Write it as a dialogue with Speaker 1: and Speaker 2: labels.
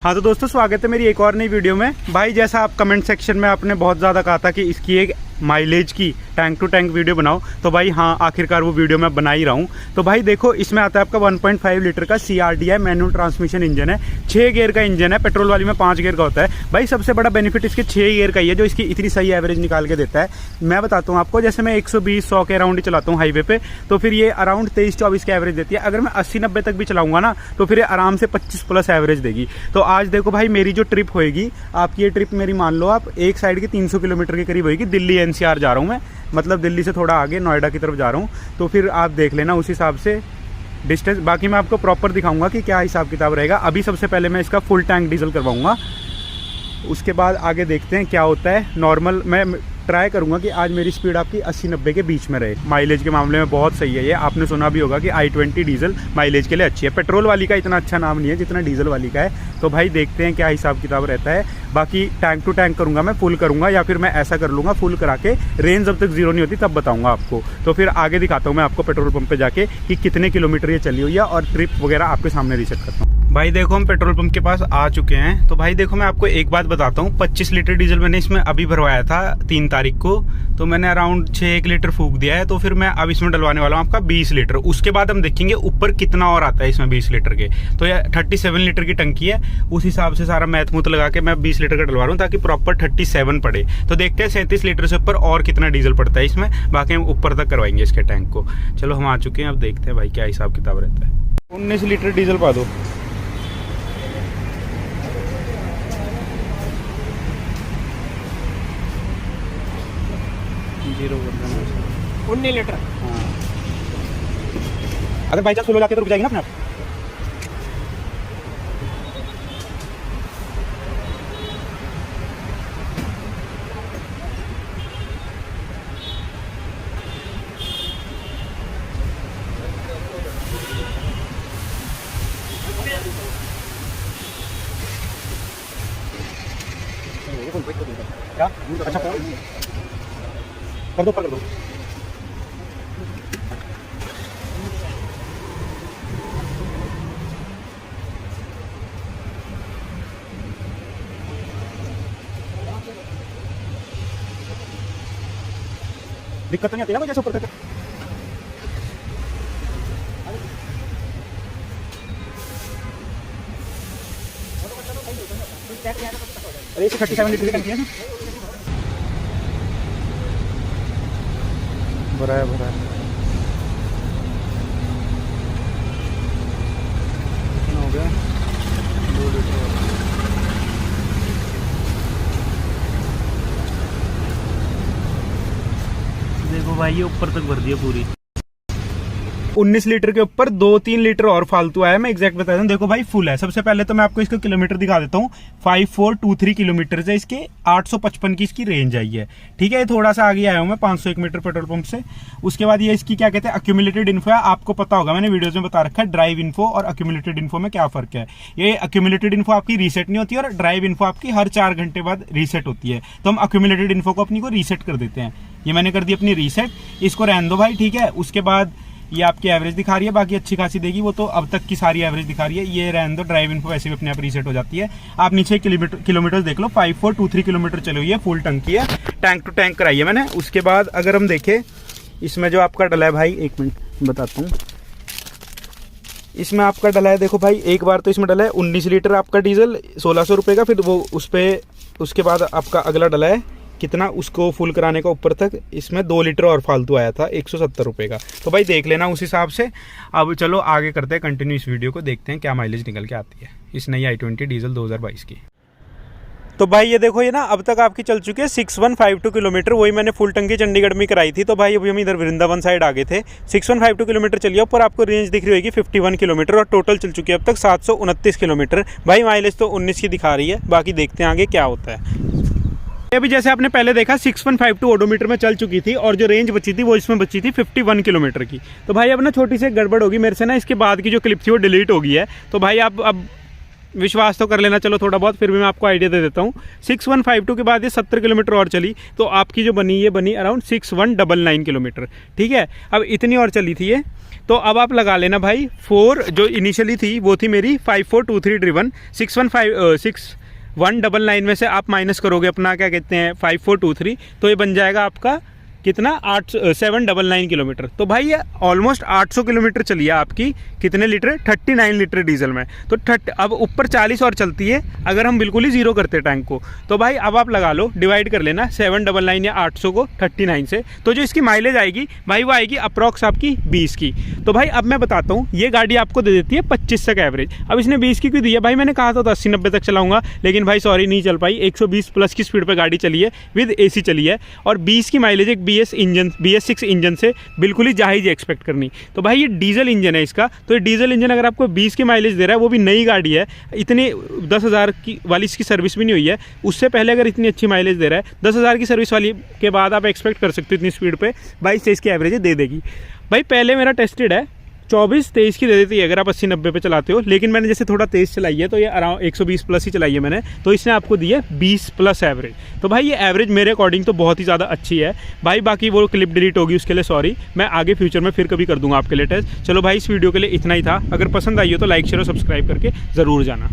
Speaker 1: हाँ तो दोस्तों, स्वागत है मेरी एक और नई वीडियो में। भाई जैसा आप कमेंट सेक्शन में आपने बहुत ज़्यादा कहा था कि इसकी एक माइलेज की टैंक टू टैंक वीडियो बनाओ, तो भाई हाँ, आखिरकार वो वीडियो मैं बना ही रहा हूँ। तो भाई देखो, इसमें आता है आपका 1.5 लीटर का CRDI मैनुअल ट्रांसमिशन इंजन है, 6 गियर का इंजन है। पेट्रोल वाली में 5 गियर का होता है। भाई सबसे बड़ा बेनिफिट इसके 6 गियर का ही है, जो इसकी इतनी सही एवरेज निकाल के देता है। मैं बताता हूँ आपको, जैसे मैं 120-100 के अराउंड ही चलाता हूँ हाईवे पे, तो फिर ये अराउंड 23-24 की एवरेज देती है। अगर मैं 80-90 तक भी चलाऊंगा ना, तो फिर ये आराम से 25+ एवरेज देगी। तो आज देखो भाई, मेरी जो ट्रिप होएगी, आपकी ये ट्रिप मेरी मान लो आप एक साइड की 300 किलोमीटर के करीब होएगी। दिल्ली NCR जा रहा हूँ मैं, मतलब दिल्ली से थोड़ा आगे नोएडा की तरफ जा रहा हूँ। तो फिर आप देख लेना उस हिसाब से डिस्टेंस। बाकी मैं आपको प्रॉपर दिखाऊंगा कि क्या हिसाब किताब रहेगा। अभी सबसे पहले मैं इसका फुल टैंक डीजल करवाऊंगा, उसके बाद आगे देखते हैं क्या होता है। नॉर्मल मैं ट्राई करूंगा कि आज मेरी स्पीड आपकी 80-90 के बीच में रहे। माइलेज के मामले में बहुत सही है ये। आपने सुना भी होगा कि i20 डीजल माइलेज के लिए अच्छी है। पेट्रोल वाली का इतना अच्छा नाम नहीं है जितना डीजल वाली का है। तो भाई देखते हैं क्या हिसाब किताब रहता है। बाकी टैंक टू टैंक करूंगा मैं, फुल करूंगा, या फिर मैं ऐसा कर लूँगा फुल करा के रेंज जब तक जीरो नहीं होती तब बताऊँगा आपको। तो फिर आगे दिखाता हूँ मैं आपको पेट्रोल पंप पर जाके कि कितने किलोमीटर ये चली हुई है, और ट्रिप वगैरह आपके सामने रीसेट करता हूँ। भाई देखो, हम पेट्रोल पंप के पास आ चुके हैं। तो भाई देखो, मैं आपको एक बात बताता हूँ, 25 लीटर डीजल मैंने इसमें अभी भरवाया था 3 तारीख को। तो मैंने अराउंड 6 लीटर फूक दिया है। तो फिर मैं अब इसमें डलवाने वाला हूँ आपका 20 लीटर। उसके बाद हम देखेंगे ऊपर कितना और आता है इसमें 20 लीटर के। तो ये 37 लीटर की टंकी है, उस हिसाब से सारा मैथ मूथ लगा के मैं 20 लीटर का डलवा रहा हूँ, ताकि प्रॉपर 37 पड़े। तो देखते हैं 37 लीटर से ऊपर और कितना डीजल पड़ता है इसमें। बाकी हम ऊपर तक करवाएंगे इसके टैंक को। चलो हम आ चुके हैं, अब देखते हैं भाई क्या हिसाब किताब रहता है। 19 लीटर डीजल पा दो। Zero
Speaker 2: 19 litre.
Speaker 1: हाँ, अगर बाई चांस स्लो जाके तो रुक जाएगी ना अपने आप। क्या अच्छा कर दो, कर दो। दिक्कत तो नहीं आती ना जैसे ऊपर तक। अरे 37 लीटर की टंकी है ना। भरा है, भरा है। कितना हो गया? 2 लीटर। देखो भाई, ये ऊपर तक भर दिया पूरी। 19 लीटर के ऊपर 2-3 लीटर और फालतू आया। मैं एग्जैक्ट बता दूं, देखो भाई फुल है। सबसे पहले तो मैं आपको इसका किलोमीटर दिखा देता हूँ। 5423 किलोमीटर है इसके, 855 की इसकी रेंज आई है। ठीक है, ये थोड़ा सा आगे आया हूँ मैं 501 मीटर पेट्रोल पंप से। उसके बाद ये इसकी क्या कहते हैं, अक्यूमुलेटेड इन्फो है। आपको पता होगा, मैंने वीडियोज में बता रखा है ड्राइव इन्फो और अक्यूमुलेटेड इन्फो में क्या फर्क है। ये अक्यूमुलेटेड इन्फो आपकी रीसेट नहीं होती, और ड्राइव इन्फो आपकी हर 4 घंटे बाद रीसेट होती है। तो हम अक्यूमुलेटेड इन्फो को अपनी को रीसेट कर देते हैं। ये मैंने कर दी अपनी रीसेट, इसको रहने दो भाई। ठीक है, उसके बाद ये आपकी एवरेज दिखा रही है, बाकी अच्छी खासी देगी वो तो। अब तक की सारी एवरेज दिखा रही है, ये रहने दो। ड्राइव इन्फो वैसे भी अपने आप रीसेट हो जाती है। आप नीचे किलोमीटर देख लो, 5423 किलोमीटर चली हुई है, फुल टंकी है, टैंक टू टैंक कराई है मैंने। उसके बाद अगर हम देखें इसमें जो आपका डला है भाई, 1 मिनट बताता हूँ। इसमें आपका डला है, देखो भाई, एक बार तो इसमें डला है 19 लीटर आपका डीजल 1600 रुपये का। फिर वो उस पर उसके बाद आपका अगला डला है कितना, उसको फुल कराने का ऊपर तक, इसमें 2 लीटर और फालतू आया था 170 रुपये का। तो भाई देख लेना उस हिसाब से। अब चलो आगे करते हैं कंटिन्यू इस वीडियो को, देखते हैं क्या माइलेज निकल के आती है इस नई i20 डीजल 2022 की। तो भाई ये देखो, ये ना अब तक आपकी चल चुकी है 6152 किलोमीटर। वही मैंने फुल टंकी चंडीगढ़ में कराई थी। तो भाई अभी हम इधर वृंदावन साइड आ गए थे। 6152 किलोमीटर चलिए, ऊपर आपको रेंज दिख रही होगी 51 किलोमीटर, और टोटल चल चुकी है अब तक 729 किलोमीटर। भाई माइलेज तो 19 की दिखा रही है, बाकी देखते हैं आगे क्या होता है। अभी जैसे आपने पहले देखा 6152 ओडोमीटर में चल चुकी थी, और जो रेंज बची थी वो इसमें बची थी 51 किलोमीटर की। तो भाई अब ना छोटी सी गड़बड़ होगी मेरे से ना, इसके बाद की जो क्लिप थी वो डिलीट हो गई है। तो भाई अब विश्वास तो कर लेना चलो थोड़ा बहुत, फिर भी मैं आपको आइडिया दे देता हूँ। 6152 के बाद ये 70 किलोमीटर और चली, तो आपकी जो बनी ये बनी अराउंड 6199 किलोमीटर। ठीक है, अब इतनी और चली थी ये, तो अब आप लगा लेना भाई 4 जो इनिशियली थी वो थी मेरी 5423 ड्रिवन। 6199 में से आप माइनस करोगे अपना क्या कहते हैं 5423, तो ये बन जाएगा आपका कितना 799 किलोमीटर। तो भाई ये ऑलमोस्ट 800 किलोमीटर चली है आपकी कितने लीटर 39 लीटर डीजल में। तो अब ऊपर 40 और चलती है अगर हम बिल्कुल ही जीरो करते टैंक को। तो भाई अब आप लगा लो, डिवाइड कर लेना 799 या 800 को 39 से, तो जो इसकी माइलेज आएगी भाई वो आएगी अप्रॉक्स आपकी 20 की। तो भाई अब मैं बताता हूँ, ये गाड़ी आपको दे देती है 25 तक एवरेज। अब इसने 20 की क्यों दी है भाई, मैंने कहा था 80-90 तक चलाऊंगा, लेकिन भाई सॉरी नहीं चल पाई। 120 प्लस की स्पीड पर गाड़ी चली है, विद AC चली है, और 20 की माइलेज एक BS6 इंजन से बिल्कुल ही जायज़ एक्सपेक्ट करनी। तो भाई ये डीजल इंजन है इसका, तो ये डीजल इंजन अगर आपको 20 की माइलेज दे रहा है, वो भी नई गाड़ी है, इतनी 10,000 की वाली इसकी सर्विस भी नहीं हुई है, उससे पहले अगर इतनी अच्छी माइलेज दे रहा है, 10,000 की सर्विस वाली के बाद आप एक्सपेक्ट कर सकते हो इतनी स्पीड पे 22-23 की एवरेज दे देगी। भाई पहले मेरा टेस्टेड है 24-23 की दे देती है अगर आप 80-90 पे चलाते हो, लेकिन मैंने जैसे थोड़ा तेज़ चलाई है तो ये अराउंड 120 प्लस ही चलाई है मैंने, तो इसने आपको दी है 20 प्लस एवरेज। तो भाई ये एवरेज मेरे अकॉर्डिंग तो बहुत ही ज़्यादा अच्छी है भाई। बाकी वो क्लिप डिलीट होगी उसके लिए सॉरी, मैं आगे फ्यूचर में फिर कभी कर दूंगा आपके लिए टेस्ट। चलो भाई इस वीडियो के लिए इतना ही था, अगर पसंद आई हो तो लाइक शेयर और सब्सक्राइब करके ज़रूर जाना।